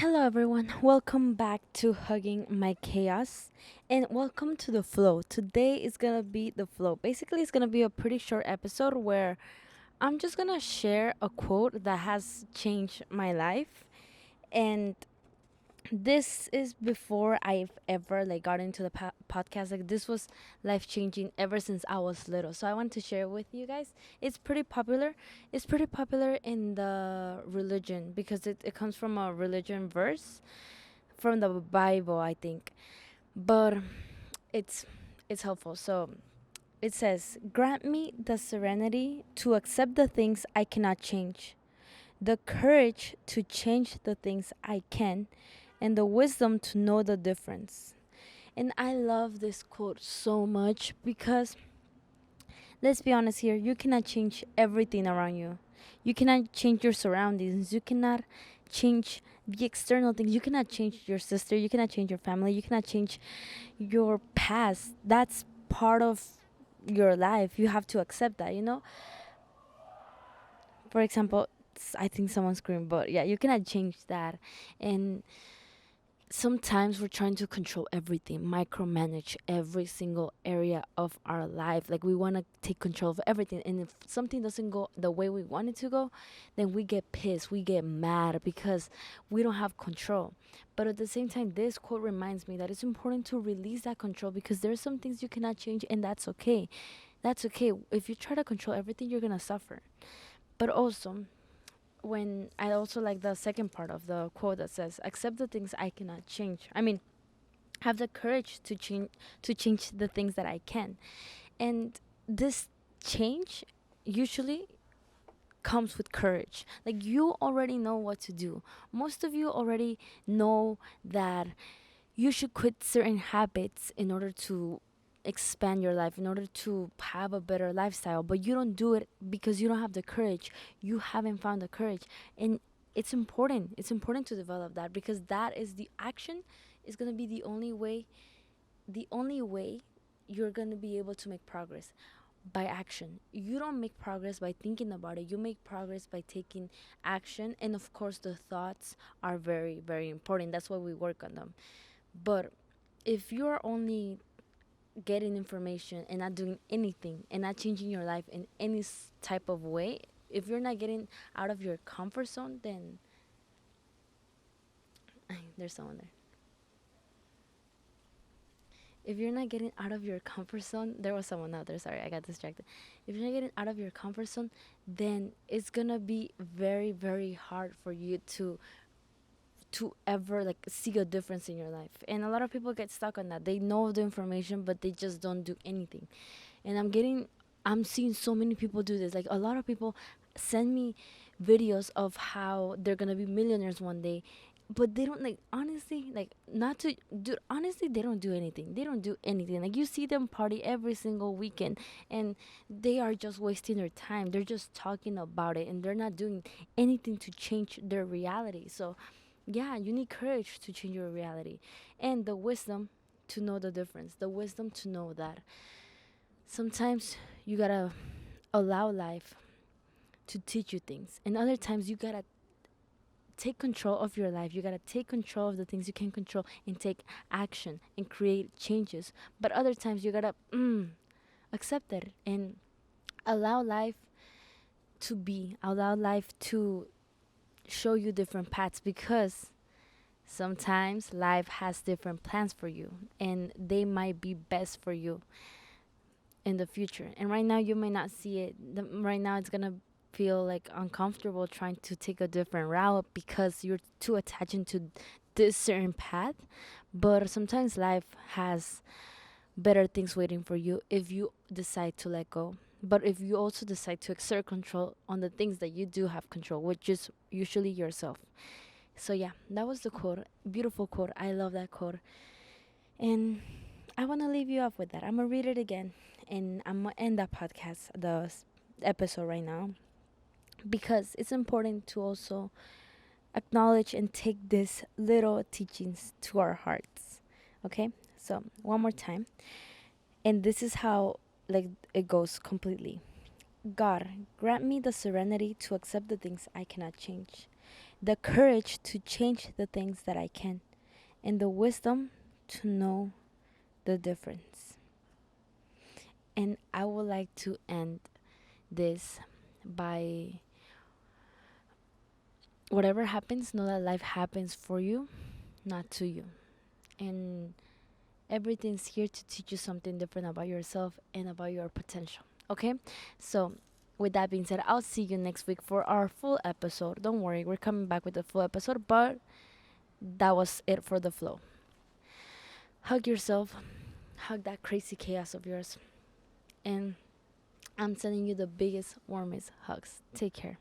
Hello, everyone. Welcome back to Hugging My Chaos and welcome to the flow. Today is gonna be the flow. Basically, it's gonna be a pretty short episode where I'm just gonna share a quote that has changed my life. And this is before I've ever got into the podcast. Like, this was life changing ever since I was little. So I want to share it with you guys. It's pretty popular. It's pretty popular in the religion because it comes from a religion verse from the Bible, I think. But it's it's helpful. So it says, "Grant me the serenity to accept the things I cannot change, the courage to change the things I can, and the wisdom to know the difference." And I love this quote so much because let's be honest here, you cannot change everything around you. You cannot change your surroundings. You cannot change the external things. You cannot change your sister. You cannot change your family. You cannot change your past. That's part of your life. You have to accept that. For example, I think someone screamed, but yeah, you cannot change that. And sometimes we're trying to control everything, micromanage every single area of our life. Like, we want to take control of everything. And if something doesn't go the way we want it to go, then we get pissed, we get mad because we don't have control. But at the same time, this quote reminds me that it's important to release that control because there's some things you cannot change, and that's okay. That's okay. If you try to control everything, you're going to suffer. But also, when I also like the second part of the quote that says, "Accept the things I cannot change." I mean, have the courage to change the things that I can. And this change usually comes with courage. Like, you already know what to do. Most of you already know that you should quit certain habits in order to expand your life, in order to have a better lifestyle, but you don't do it because you don't have the courage. You haven't found the courage. And it's important to develop that, because that is the action is going to be the only way you're going to be able to make progress. By action. You don't make progress by thinking about it. You make progress by taking action. And of course, the thoughts are very, very important. That's why we work on them. But if you're only getting information and not doing anything and not changing your life in any type of way, if you're not getting out of your comfort zone, then there's someone there. If you're not getting out of your comfort zone, there was someone out there. Sorry, I got distracted. If you're not getting out of your comfort zone, then it's gonna be very, very hard for you to ever see a difference in your life. And a lot of people get stuck on that. They know the information, but they just don't do anything. And I'm seeing so many people do this. Like, a lot of people send me videos of how they're gonna be millionaires one day, but they don't, honestly, not to do, honestly, they don't do anything. They don't do anything. Like, you see them party every single weekend, and they are just wasting their time. They're just talking about it, and they're not doing anything to change their reality. So yeah, you need courage to change your reality, and the wisdom to know the difference, the wisdom to know that sometimes you gotta allow life to teach you things, and other times you gotta take control of your life. You gotta take control of the things you can control and take action and create changes. But other times you gotta accept it and allow life allow life to show you different paths, because sometimes life has different plans for you, and they might be best for you in the future. And right now you may not see it. Right now it's gonna feel uncomfortable trying to take a different route because you're too attached into this certain path. But sometimes life has better things waiting for you if you decide to let go. But if you also decide to exert control on the things that you do have control, which is usually yourself. So yeah, that was the quote. Beautiful quote. I love that quote. And I want to leave you off with that. I'm going to read it again, and I'm going to end that podcast, episode right now, because it's important to also acknowledge and take these little teachings to our hearts. Okay? So, one more time. And this is how it goes completely. God, grant me the serenity to accept the things I cannot change, the courage to change the things that I can, and the wisdom to know the difference. And I would like to end this by, whatever happens, know that life happens for you, not to you. And everything's here to teach you something different about yourself and about your potential. Okay? So, with that being said, I'll see you next week for our full episode. Don't worry, we're coming back with a full episode, but that was it for the flow. Hug yourself, hug that crazy chaos of yours, and I'm sending you the biggest, warmest hugs. Take care.